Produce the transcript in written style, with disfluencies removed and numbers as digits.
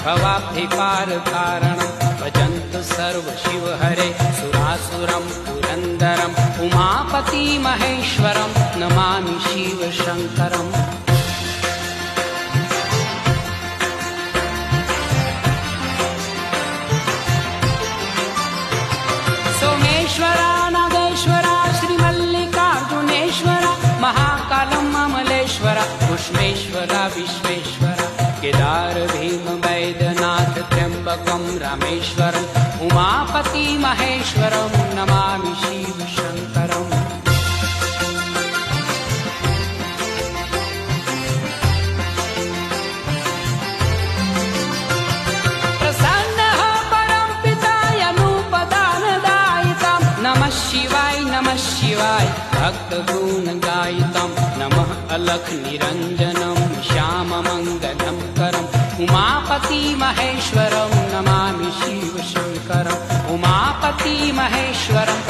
भवाब्धिपारकारणं भजन्तु सर्व शिव हरे सुरासुरं पुरन्दरम् उमापति महेश्वरं नमामि शिव शङ्करम् सोमेश्वरा नागेश्वरा श्रीमल्लिकार्जुनेश्वरा महाकालं अमलेश्वरा पुष्पेश्वरा विश्वेश्वरा केदार भीम वैद्यनाथ त्र्यम्बकं रामेश्वरम् उमापति महेश्वरं नमामि शिव शङ्करम् प्रसन्नः परं पितायनुपदानदायितं नमः शिवाय भक्तगुणगायितं नमः अलख निरञ्जनं श्याममङ्गलं करम् उमापति महेश्वरं नमामि शिव शङ्करम् उमापति महेश्वरम्